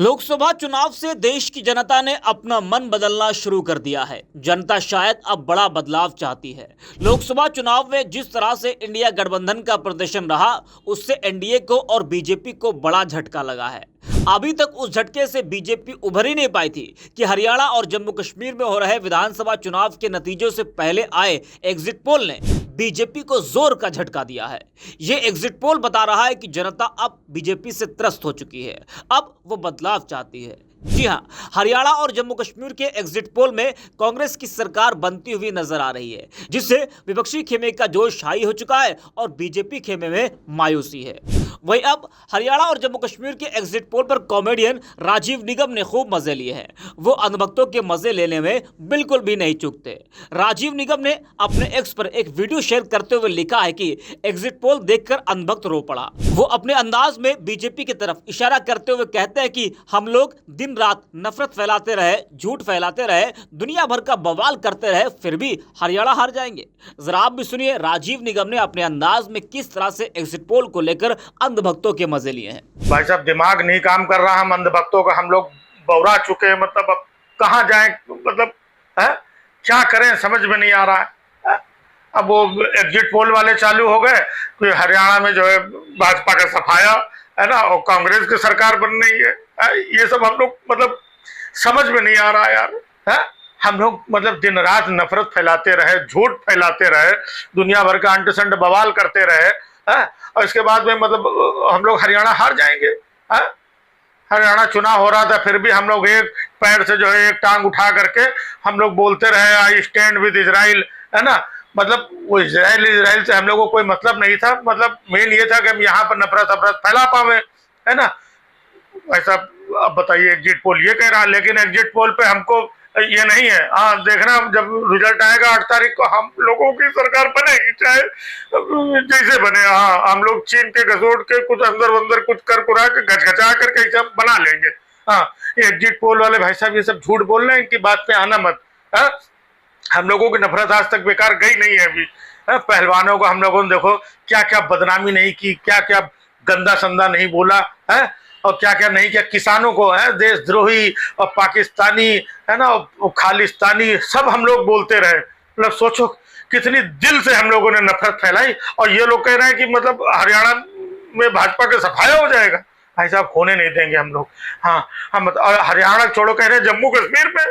लोकसभा चुनाव से देश की जनता ने अपना मन बदलना शुरू कर दिया है। जनता शायद अब बड़ा बदलाव चाहती है। लोकसभा चुनाव में जिस तरह से इंडिया गठबंधन का प्रदर्शन रहा, उससे एनडीए को और बीजेपी को बड़ा झटका लगा है। अभी तक उस झटके से बीजेपी उभर ही नहीं पाई थी कि हरियाणा और जम्मू कश्मीर में हो रहे विधानसभा चुनाव के नतीजों से पहले आए एग्जिट पोल ने बीजेपी को जोर का झटका दिया है। ये एग्जिट पोल बता रहा है कि जनता अब बीजेपी से त्रस्त हो चुकी है, अब वो बदलाव चाहती है। जी हां, हरियाणा और जम्मू कश्मीर के एग्जिट पोल में कांग्रेस की सरकार बनती हुई नजर आ रही है, जिससे विपक्षी खेमे का जोश हाई हो चुका है और बीजेपी खेमे में मायूसी है। वहीं अब हरियाणा और जम्मू कश्मीर के एग्जिट पोल पर कॉमेडियन राजीव निगम ने खूब मजे लिए हैं। वो अंधभक्तों के मजे लेने में बिल्कुल भी नहीं चूकते। राजीव निगम ने अपने एक्स पर एक वीडियो शेयर करते हुए लिखा है कि एग्जिट पोल देखकर अंधभक्त रो पड़ा। वो अपने अंदाज में बीजेपी की तरफ इशारा करते हुए कहते हैं कि हम लोग दिन रात नफरत फैलाते रहे, झूठ फैलाते रहे, दुनिया भर का बवाल करते रहे, फिर भी हरियाणा हार जाएंगे। जरा आप भी सुनिए राजीव निगम ने अपने अंदाज में किस तरह से एग्जिट पोल को लेकर अंधभक्तों के मजे लिए हैं। भाई साहब, दिमाग नहीं काम कर रहा। हम अंधभक्तों का हम लोग बौरा चुके हैं। मतलब अब कहाँ जाएं, मतलब है क्या करें समझ में नहीं आ रहा है। अब वो एग्जिट पोल वाले चालू हो गए कि हरियाणा में जो है भाजपा का सफाया है ना, और कांग्रेस की सरकार बन रही है। ये सब हम लोग मतलब समझ में नहीं आ रहा यार। है हम लोग मतलब दिन रात नफरत फैलाते रहे, झूठ फैलाते रहे, दुनिया भर का अंटसंट बवाल करते रहे, और इसके बाद में मतलब हम लोग हरियाणा हार जाएंगे। हरियाणा चुनाव हो रहा था, फिर भी हम लोग एक पैर से जो है एक टांग उठा करके हम लोग बोलते रहे आई स्टैंड विद इजराइल, है ना। मतलब वो इजराइल से हम लोग को कोई मतलब नहीं था। मतलब मेन ये था कि हम यहाँ पर नफरत फैला पावे, है ना। ऐसा अब बताइए, एग्जिट पोल ये कह रहा है, लेकिन एग्जिट पोल पे हमको ये नहीं है। हाँ देखना, जब रिजल्ट आएगा 8 तारीख को हम लोगों की सरकार बनेगी, चाहे जैसे बने। हाँ हम लोग छीन के घसोट के कुछ अंदर कुछ कर कुरा के घचघचा करके कैसे बना लेंगे। हाँ ये एग्जिट पोल वाले भाई साहब ये सब झूठ बोल रहे हैं, इनकी बात पे आना मत। हम लोगों की नफरत आज तक बेकार गई नहीं है अभी। पहलवानों को हम लोगों ने देखो क्या क्या बदनामी नहीं की, क्या क्या गंदा संदा नहीं बोला है, और क्या क्या नहीं किया। किसानों को है देशद्रोही और पाकिस्तानी, है ना, और खालिस्तानी सब हम लोग बोलते रहे। मतलब सोचो कितनी दिल से हम लोगों ने नफरत फैलाई, और ये लोग कह रहे हैं कि मतलब हरियाणा में भाजपा का सफाया हो जाएगा। भाई साहब होने नहीं देंगे हम लोग। हाँ हम हरियाणा छोड़ो, कह रहे हैं जम्मू कश्मीर में।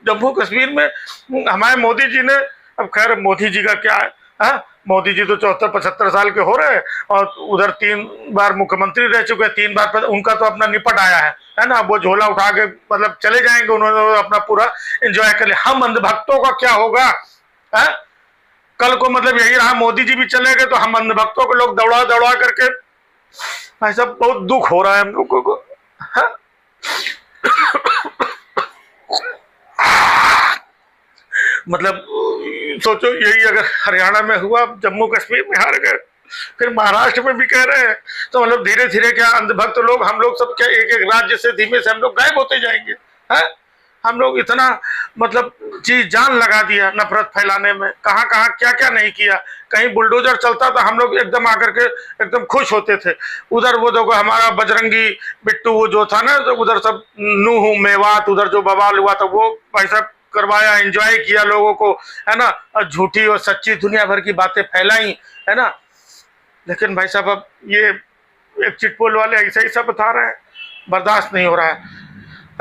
जम्मू कश्मीर में हमारे मोदी जी ने, अब खैर मोदी जी का क्या है, मोदी जी तो 74-75 साल के हो रहे हैं, और उधर 3 बार मुख्यमंत्री रह चुके हैं, 3 बार उनका तो अपना निपट आया है ना। वो झोला उठा के मतलब चले जाएंगे, उन्होंने अपना पूरा एंजॉय कर लिया। हम अंधभक्तों का क्या होगा है? कल को मतलब यही रहा, मोदी जी भी चले गए तो हम अंधभक्तों को लोग दौड़ा दौड़ा करके, ऐसा बहुत दुख हो रहा है हम लोगों को। मतलब सोचो यही अगर हरियाणा में हुआ, जम्मू कश्मीर में हार गए, फिर महाराष्ट्र में भी कह रहे हैं, तो मतलब धीरे धीरे क्या अंधभक्त लोग हम लोग सब क्या एक एक राज्य से धीमे से हम लोग गायब होते जाएंगे। है हम लोग इतना मतलब जी जान लगा दिया नफरत फैलाने में, कहाँ कहाँ क्या क्या नहीं किया। कहीं बुलडोजर चलता था हम लोग एकदम आकर के एकदम खुश होते थे। उधर वो देखो हमारा बजरंगी बिट्टू वो जो था ना, तो उधर सब नूह मेवात उधर जो बवाल हुआ था वो भाई साहब करवाया, एंजॉय किया लोगों को, है ना, और झूठी और सच्ची दुनिया भर की बातें फैलाई, है ना। लेकिन भाई साहब अब ये एग्जिट पोल वाले ऐसा ही सब बता रहे हैं, बर्दाश्त नहीं हो रहा है,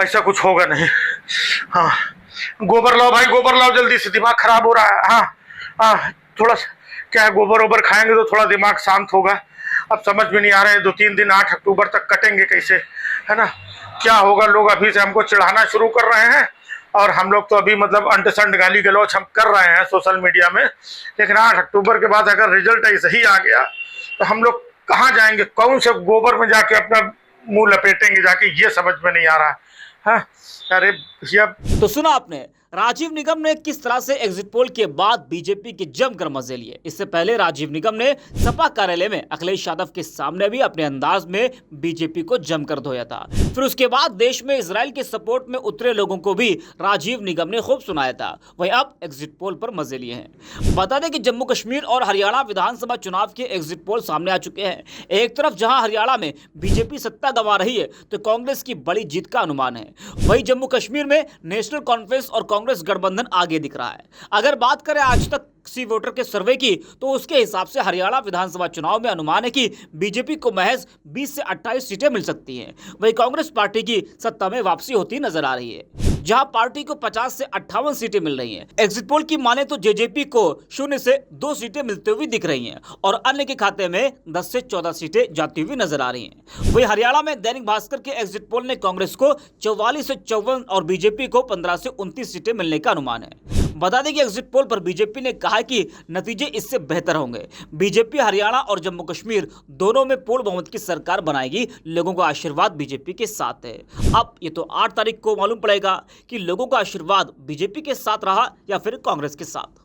ऐसा कुछ होगा नहीं। हाँ गोबर लाओ भाई, गोबर लाओ जल्दी से, दिमाग खराब हो रहा है। हाँ हाँ थोड़ा क्या है, गोबर ओबर खाएंगे तो थोड़ा दिमाग शांत होगा। अब समझ में नहीं आ रहा है 2-3 दिन 8 अक्टूबर तक कटेंगे कैसे, है ना, क्या होगा। लोग अभी से हमको चिढ़ाना शुरू कर रहे हैं, और हम लोग तो अभी मतलब अंटसंट गाली गलौच हम कर रहे हैं सोशल मीडिया में। लेकिन 8 अक्टूबर के बाद अगर रिजल्ट ऐसे ही आ गया तो हम लोग कहाँ जाएंगे, कौन से गोबर में जाके अपना मुंह लपेटेंगे जाके, ये समझ में नहीं आ रहा है। हाँ अरे भैया। तो सुना आपने राजीव निगम ने किस तरह से एग्जिट पोल के बाद बीजेपी के जमकर मजे लिए। इससे पहले राजीव निगम ने सपा कार्यालय में अखिलेश यादव के सामने भी अपने अंदाज में बीजेपी को जमकर धोया था। फिर उसके बाद देश में इजराइल के सपोर्ट में उतरे लोगों को भी राजीव निगम ने खूब सुनाया था। वहीं अब एग्जिट पोल पर मजे लिए हैं। बता दें कि जम्मू कश्मीर और हरियाणा विधानसभा चुनाव के एग्जिट पोल सामने आ चुके हैं। एक तरफ जहां हरियाणा में बीजेपी सत्ता गंवा रही है तो कांग्रेस की बड़ी जीत का अनुमान है। वहीं जम्मू कश्मीर में नेशनल कॉन्फ्रेंस और कांग्रेस गठबंधन आगे दिख रहा है। अगर बात करें आज तक किसी वोटर के सर्वे की तो उसके हिसाब से हरियाणा विधानसभा चुनाव में अनुमान है कि बीजेपी को महज 20 से 28 सीटें मिल सकती हैं। वहीं कांग्रेस पार्टी की सत्ता में वापसी होती नजर आ रही है, जहां पार्टी को 50 से 58 सीटें मिल रही हैं। एग्जिट पोल की माने तो जेजेपी को 0 से 2 सीटें मिलते हुए दिख रही हैं और अन्य के खाते में 10 से 14 सीटें जाती हुई नजर आ रही हैं। वहीं हरियाणा में दैनिक भास्कर के एग्जिट पोल ने कांग्रेस को 44 से 54 और बीजेपी को 15 से 29 सीटें मिलने का अनुमान है। बता दें कि एग्जिट पोल पर बीजेपी ने कहा कि नतीजे इससे बेहतर होंगे। बीजेपी हरियाणा और जम्मू कश्मीर दोनों में पूर्ण बहुमत की सरकार बनाएगी। लोगों का आशीर्वाद बीजेपी के साथ है। अब ये तो 8 तारीख को मालूम पड़ेगा कि लोगों का आशीर्वाद बीजेपी के साथ रहा या फिर कांग्रेस के साथ।